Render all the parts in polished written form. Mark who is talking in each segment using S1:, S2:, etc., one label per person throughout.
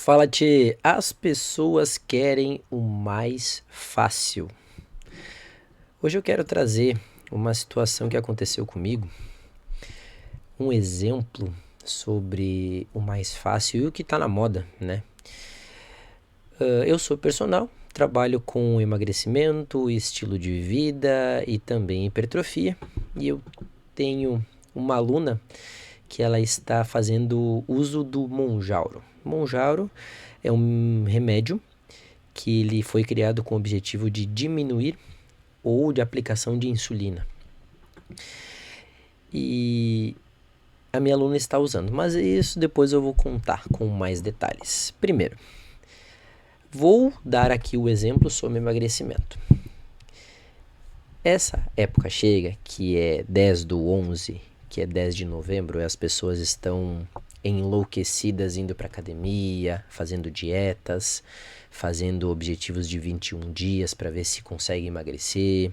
S1: Fala, Tchê. As pessoas querem o mais fácil. Hoje eu quero trazer uma situação que aconteceu comigo, um exemplo sobre o mais fácil e o que está na moda, né? Eu sou personal, trabalho com emagrecimento, estilo de vida e também hipertrofia. E eu tenho uma aluna que ela está fazendo uso do Monjauro. Monjauro é um remédio que ele foi criado com o objetivo de diminuir ou de aplicação de insulina. E a minha aluna está usando, mas isso depois eu vou contar com mais detalhes. Primeiro, vou dar aqui o exemplo sobre emagrecimento. Essa época chega, que é 10/11, que é 10 de novembro, e as pessoas estão enlouquecidas indo para academia, fazendo dietas, fazendo objetivos de 21 dias para ver se conseguem emagrecer,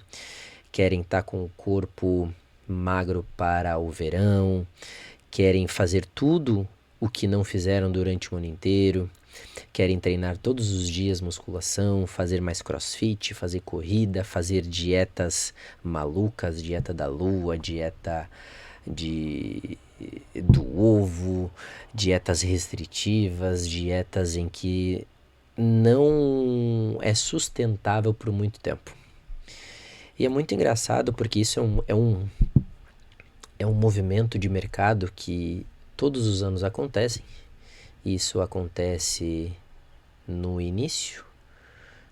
S1: querem estar com o corpo magro para o verão, querem fazer tudo o que não fizeram durante o ano inteiro, querem treinar todos os dias musculação, fazer mais crossfit, fazer corrida, fazer dietas malucas, dieta da lua, dieta do ovo, dietas restritivas, dietas em que não é sustentável por muito tempo. E é muito engraçado porque isso é um movimento de mercado que todos os anos acontecem. Isso acontece no início,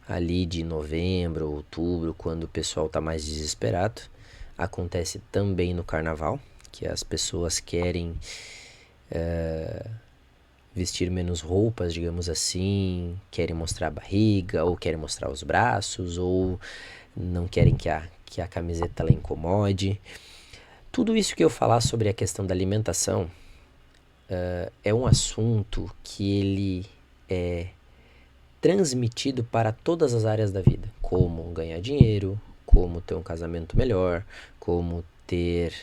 S1: ali de novembro, outubro, quando o pessoal está mais desesperado. Acontece também no carnaval, que as pessoas querem vestir menos roupas, digamos assim, querem mostrar a barriga, ou querem mostrar os braços, ou não querem que a camiseta ela incomode. Tudo isso que eu falar sobre a questão da alimentação é um assunto que ele é transmitido para todas as áreas da vida, como ganhar dinheiro, como ter um casamento melhor, como ter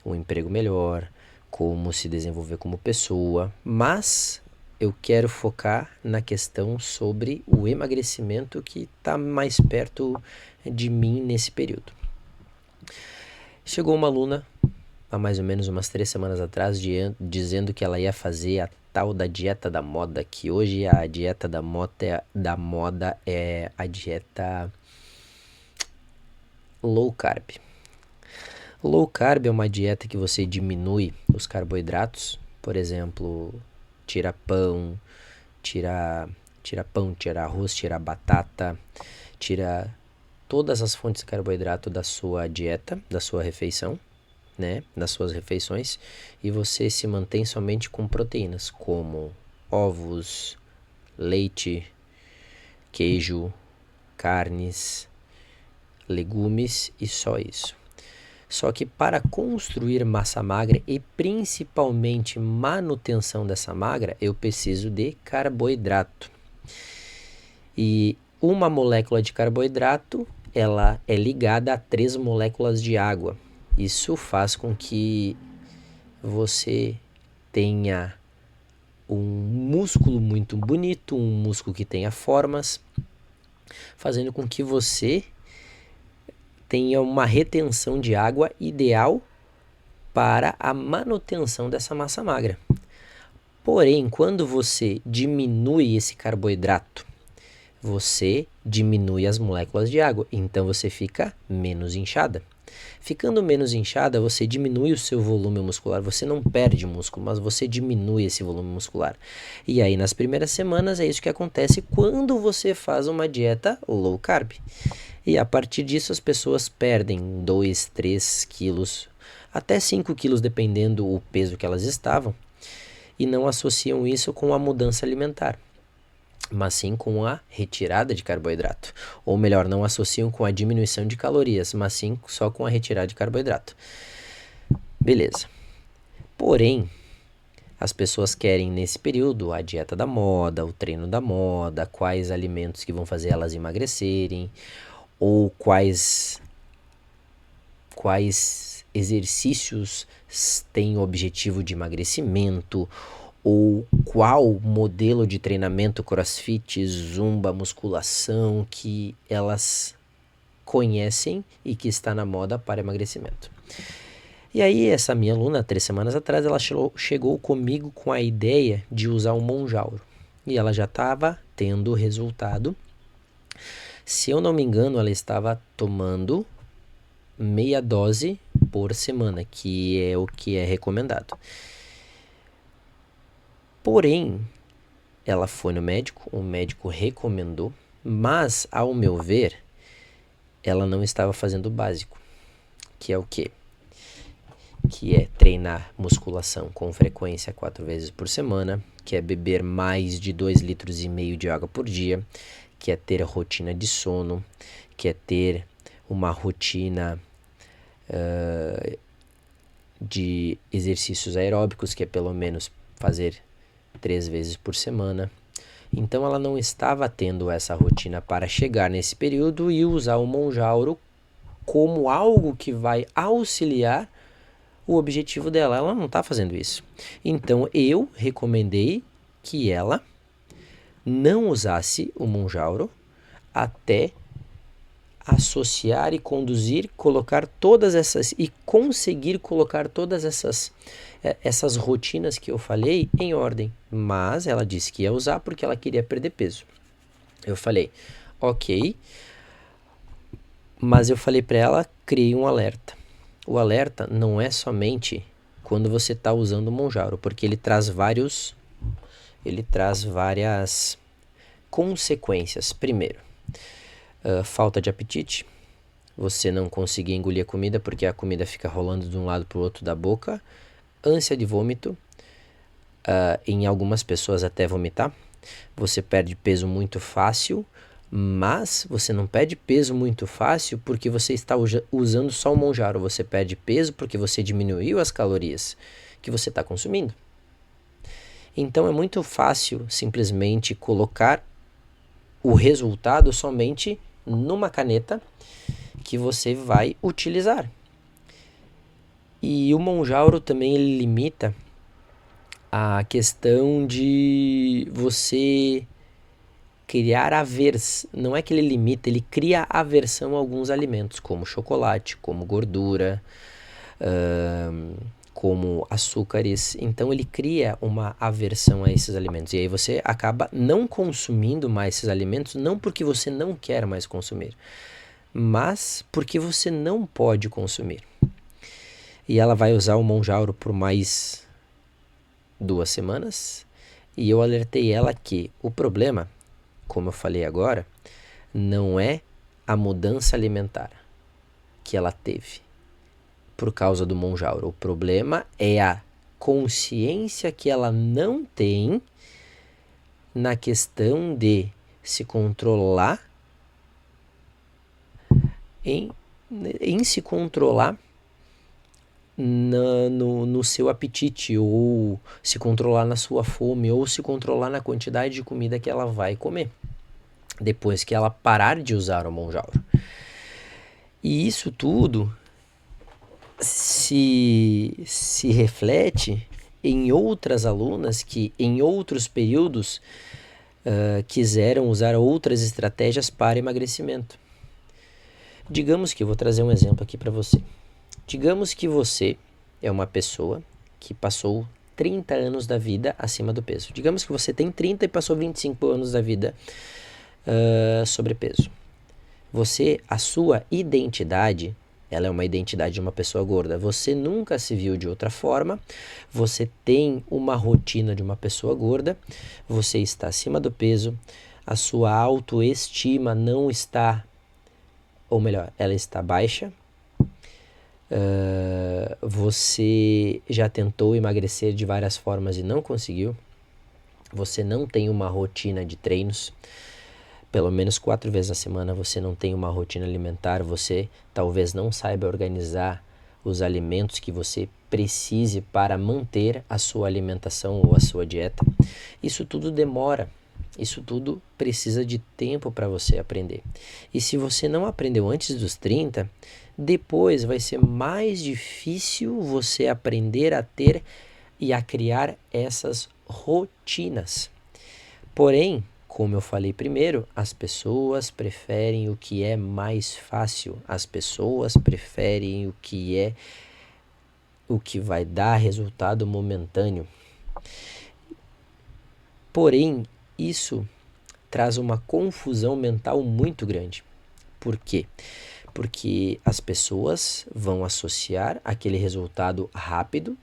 S1: um emprego melhor, como se desenvolver como pessoa, mas eu quero focar na questão sobre o emagrecimento que está mais perto de mim nesse período. Chegou uma aluna há mais ou menos umas 3 semanas atrás dizendo que ela ia fazer a tal da dieta da moda, que hoje a dieta da moda é a dieta low carb. Low carb é uma dieta que você diminui os carboidratos, por exemplo, tira pão, tira arroz, tira batata, tira todas as fontes de carboidrato da sua dieta, da sua refeição, né, das suas refeições, e você se mantém somente com proteínas, como ovos, leite, queijo, carnes, legumes e só isso. Só que para construir massa magra e principalmente manutenção dessa magra, eu preciso de carboidrato. E uma molécula de carboidrato, ela é ligada a 3 moléculas de água. Isso faz com que você tenha um músculo muito bonito, um músculo que tenha formas, fazendo com que você tenha uma retenção de água ideal para a manutenção dessa massa magra. Porém, quando você diminui esse carboidrato, você diminui as moléculas de água, então você fica menos inchada. Ficando menos inchada, você diminui o seu volume muscular. Você não perde músculo, mas você diminui esse volume muscular. E aí, nas primeiras semanas, é isso que acontece quando você faz uma dieta low carb. E a partir disso, as pessoas perdem 2, 3 quilos, até 5 quilos, dependendo do peso que elas estavam, e não associam isso com a mudança alimentar, mas sim com a retirada de carboidrato. Ou melhor, não associam com a diminuição de calorias, mas sim só com a retirada de carboidrato. Beleza. Porém, as pessoas querem nesse período a dieta da moda, o treino da moda, quais alimentos que vão fazer elas emagrecerem, ou quais exercícios têm o objetivo de emagrecimento, ou qual modelo de treinamento, CrossFit, Zumba, musculação que elas conhecem e que está na moda para emagrecimento. E aí essa minha aluna, 3 semanas atrás, ela chegou comigo com a ideia de usar o Monjauro. E ela já estava tendo resultado. Se eu não me engano, ela estava tomando meia dose por semana, que é o que é recomendado. Porém, ela foi no médico, o médico recomendou, mas, ao meu ver, ela não estava fazendo o básico, que é o quê? Que é treinar musculação com frequência 4 vezes por semana, que é beber mais de 2,5 litros de água por dia, que é ter rotina de sono, que é ter uma rotina de exercícios aeróbicos, que é pelo menos fazer 3 vezes por semana. Então ela não estava tendo essa rotina para chegar nesse período e usar o Monjauro como algo que vai auxiliar o objetivo dela. Ela não está fazendo isso. Então eu recomendei que ela não usasse o Monjauro até associar e conduzir, colocar todas essas e conseguir colocar todas essas rotinas que eu falei em ordem. Mas ela disse que ia usar porque ela queria perder peso. Eu falei, ok, mas eu falei para ela, criei um alerta. O alerta não é somente quando você está usando o Monjauro, porque ele traz várias consequências. Primeiro, falta de apetite, você não conseguir engolir a comida porque a comida fica rolando de um lado para o outro da boca, ânsia de vômito, em algumas pessoas até vomitar, você perde peso muito fácil, mas você não perde peso muito fácil porque você está usando só o Monjauro, você perde peso porque você diminuiu as calorias que você está consumindo. Então é muito fácil simplesmente colocar o resultado somente numa caneta que você vai utilizar. E o Monjauro também ele limita a questão de você criar aversão. Não é que ele limita, ele cria aversão a alguns alimentos, como chocolate, como gordura, como açúcares. Então ele cria uma aversão a esses alimentos. E aí você acaba não consumindo mais esses alimentos, não porque você não quer mais consumir, mas porque você não pode consumir. E ela vai usar o Monjauro por mais 2 semanas. E eu alertei ela que o problema, como eu falei agora, não é a mudança alimentar que ela teve por causa do Monjauro. O problema é a consciência que ela não tem na questão de se controlar, em se controlar no seu apetite, ou se controlar na sua fome, ou se controlar na quantidade de comida que ela vai comer depois que ela parar de usar o Monjauro. E isso tudo se reflete em outras alunas que em outros períodos quiseram usar outras estratégias para emagrecimento. Digamos que eu vou trazer um exemplo aqui para você. Digamos que você é uma pessoa que passou 30 anos da vida acima do peso. Digamos que você tem 30 e passou 25 anos da vida sobrepeso. A sua identidade, ela é uma identidade de uma pessoa gorda. Você nunca se viu de outra forma. Você tem uma rotina de uma pessoa gorda. Você está acima do peso. A sua autoestima não está, ou melhor, ela está baixa. Você já tentou emagrecer de várias formas e não conseguiu. Você não tem uma rotina de treinos. Pelo menos 4 vezes na semana você não tem uma rotina alimentar, você talvez não saiba organizar os alimentos que você precise para manter a sua alimentação ou a sua dieta. Isso tudo demora, isso tudo precisa de tempo para você aprender. E se você não aprendeu antes dos 30, depois vai ser mais difícil você aprender a ter e a criar essas rotinas. Porém, como eu falei primeiro, as pessoas preferem o que é mais fácil. As pessoas preferem o que vai dar resultado momentâneo. Porém, isso traz uma confusão mental muito grande. Por quê? Porque as pessoas vão associar aquele resultado rápido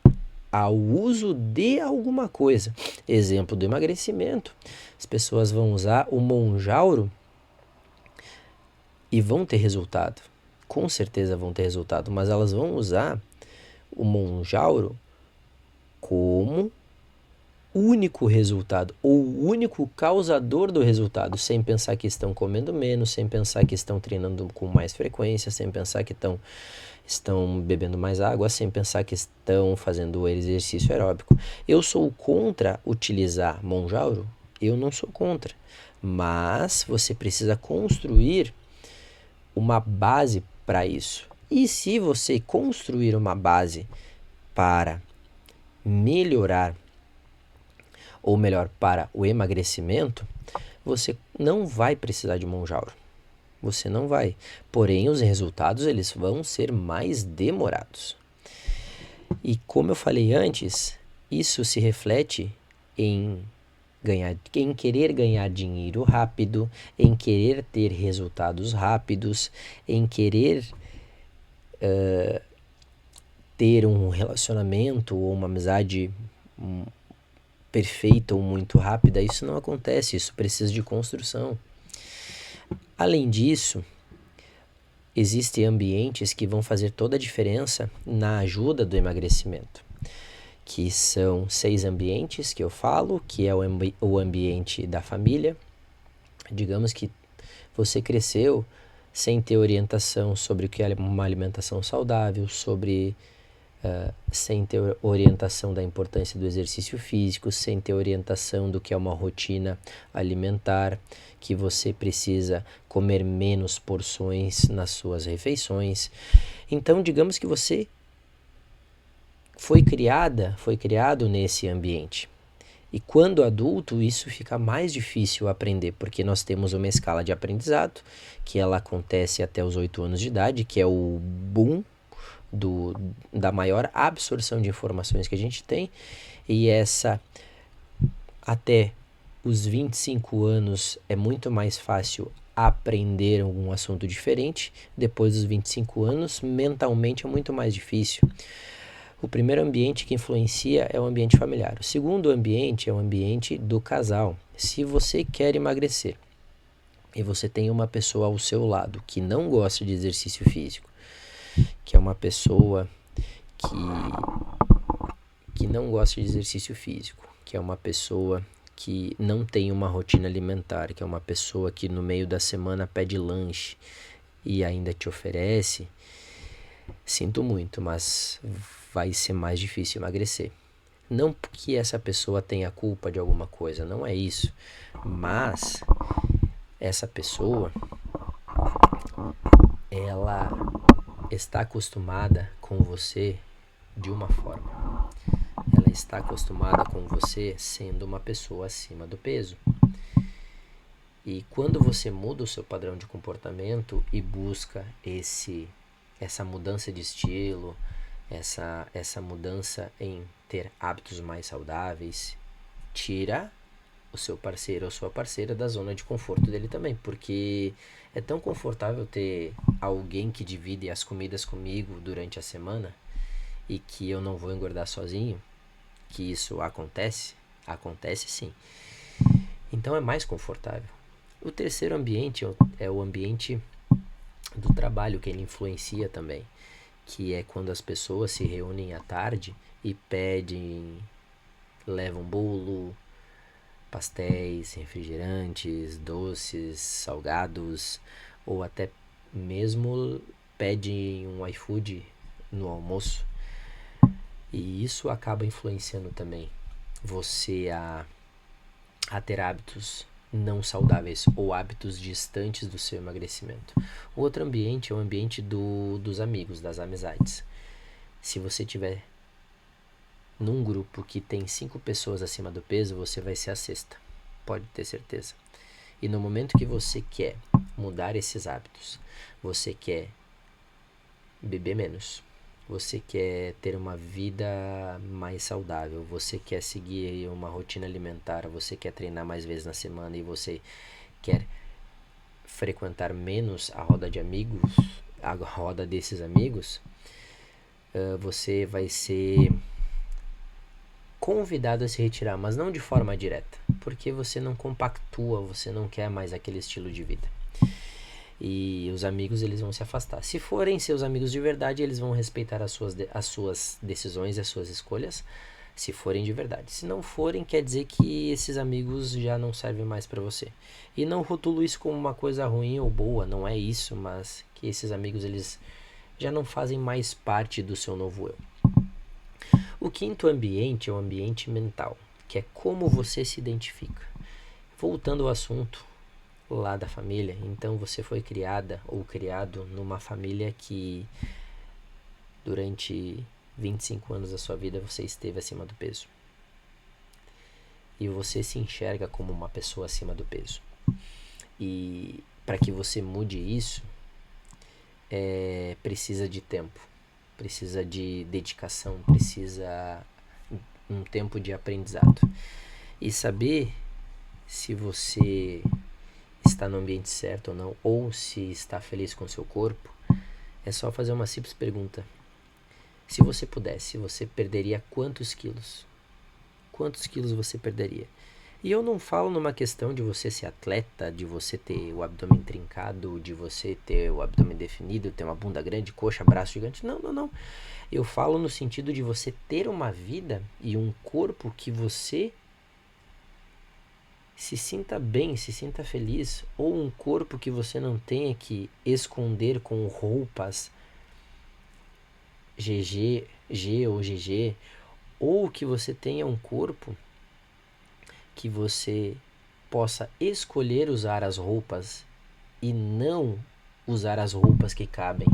S1: ao uso de alguma coisa. Exemplo do emagrecimento. As pessoas vão usar o Monjauro e vão ter resultado. Com certeza vão ter resultado, mas elas vão usar o Monjauro como único resultado, ou o único causador do resultado, sem pensar que estão comendo menos, sem pensar que estão treinando com mais frequência, sem pensar que estão bebendo mais água, sem pensar que estão fazendo o exercício aeróbico. Eu sou contra utilizar Monjauro? Eu não sou contra, mas você precisa construir uma base para isso. E se você construir uma base para melhorar, ou melhor, para o emagrecimento, você não vai precisar de Monjauro. Você não vai. Porém, os resultados eles vão ser mais demorados. E como eu falei antes, isso se reflete em querer ganhar dinheiro rápido, em querer ter resultados rápidos, em querer ter um relacionamento ou uma amizade perfeita ou muito rápida. Isso não acontece, isso precisa de construção. Além disso, existem ambientes que vão fazer toda a diferença na ajuda do emagrecimento, que são 6 ambientes que eu falo, que é o ambiente da família. Digamos que você cresceu sem ter orientação sobre o que é uma alimentação saudável, sem ter orientação da importância do exercício físico, sem ter orientação do que é uma rotina alimentar, que você precisa comer menos porções nas suas refeições. Então, digamos que você foi criado nesse ambiente. E quando adulto, isso fica mais difícil aprender, porque nós temos uma escala de aprendizado, que ela acontece até os 8 anos de idade, que é o boom da maior absorção de informações que a gente tem, e essa até os 25 anos é muito mais fácil aprender um assunto diferente. Depois dos 25 anos, mentalmente é muito mais difícil. O primeiro ambiente que influencia é o ambiente familiar. O segundo ambiente é o ambiente do casal. Se você quer emagrecer e você tem uma pessoa ao seu lado que não gosta de exercício físico, que é uma pessoa que não gosta de exercício físico, que é uma pessoa que não tem uma rotina alimentar, que é uma pessoa que no meio da semana pede lanche e ainda te oferece, sinto muito, mas vai ser mais difícil emagrecer. Não porque essa pessoa tenha culpa de alguma coisa, não é isso, mas essa pessoa, ela está acostumada com você de uma forma. Ela está acostumada com você sendo uma pessoa acima do peso. E quando você muda o seu padrão de comportamento e busca essa mudança de estilo, essa mudança em ter hábitos mais saudáveis, tira o seu parceiro ou sua parceira da zona de conforto dele também, porque é tão confortável ter alguém que divide as comidas comigo durante a semana e que eu não vou engordar sozinho, que isso acontece sim. Então é mais confortável. O terceiro ambiente é o ambiente do trabalho, que ele influencia também, que é quando as pessoas se reúnem à tarde e levam bolo, pastéis, refrigerantes, doces, salgados, ou até mesmo pedem um iFood no almoço. E isso acaba influenciando também você a ter hábitos não saudáveis ou hábitos distantes do seu emagrecimento. O outro ambiente é o ambiente dos amigos, das amizades. Se você tiver num grupo que tem 5 pessoas acima do peso, você vai ser a sexta. Pode ter certeza. E no momento que você quer mudar esses hábitos, você quer beber menos, você quer ter uma vida mais saudável, você quer seguir uma rotina alimentar, você quer treinar mais vezes na semana e você quer frequentar menos a roda de amigos, a roda desses amigos, você vai ser convidado a se retirar, mas não de forma direta, porque você não compactua, você não quer mais aquele estilo de vida. E os amigos, eles vão se afastar. Se forem seus amigos de verdade, eles vão respeitar as suas decisões e as suas escolhas, se forem de verdade. Se não forem, quer dizer que esses amigos já não servem mais para você. E não rotulo isso como uma coisa ruim ou boa, não é isso, mas que esses amigos, eles já não fazem mais parte do seu novo eu. O quinto ambiente é o ambiente mental, que é como você se identifica. Voltando ao assunto lá da família, então você foi criada ou criado numa família que durante 25 anos da sua vida você esteve acima do peso. E você se enxerga como uma pessoa acima do peso. E para que você mude isso, precisa de tempo, precisa de dedicação, precisa um tempo de aprendizado. E saber se você está no ambiente certo ou não, ou se está feliz com o seu corpo, é só fazer uma simples pergunta. Se você pudesse, você perderia quantos quilos? Quantos quilos você perderia? E eu não falo numa questão de você ser atleta, de você ter o abdômen trincado, de você ter o abdômen definido, ter uma bunda grande, coxa, braço gigante. Não, não, não. Eu falo no sentido de você ter uma vida e um corpo que você se sinta bem, se sinta feliz, ou um corpo que você não tenha que esconder com roupas GG, G ou GG, ou que você tenha um corpo que você possa escolher usar as roupas e não usar as roupas que cabem.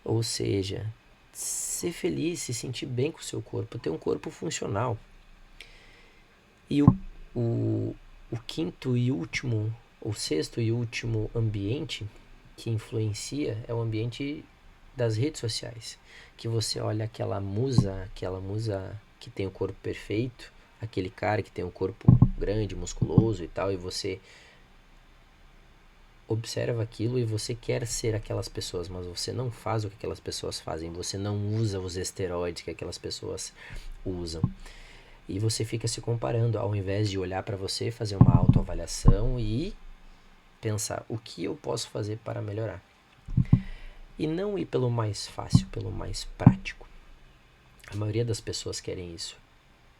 S1: Ou seja, ser feliz, se sentir bem com o seu corpo, ter um corpo funcional. E o quinto e último, o sexto e último ambiente que influencia é o ambiente das redes sociais. Que você olha aquela musa que tem o corpo perfeito, aquele cara que tem um corpo grande, musculoso e tal, e você observa aquilo e você quer ser aquelas pessoas, mas você não faz o que aquelas pessoas fazem, você não usa os esteroides que aquelas pessoas usam. E você fica se comparando, ao invés de olhar para você, fazer uma autoavaliação e pensar o que eu posso fazer para melhorar. E não ir pelo mais fácil, pelo mais prático. A maioria das pessoas querem isso.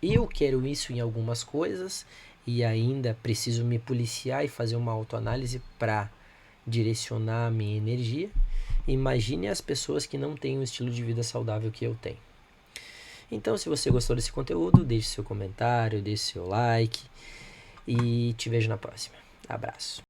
S1: Eu quero isso em algumas coisas e ainda preciso me policiar e fazer uma autoanálise para direcionar a minha energia. Imagine as pessoas que não têm o estilo de vida saudável que eu tenho. Então, se você gostou desse conteúdo, deixe seu comentário, deixe seu like e te vejo na próxima. Abraço.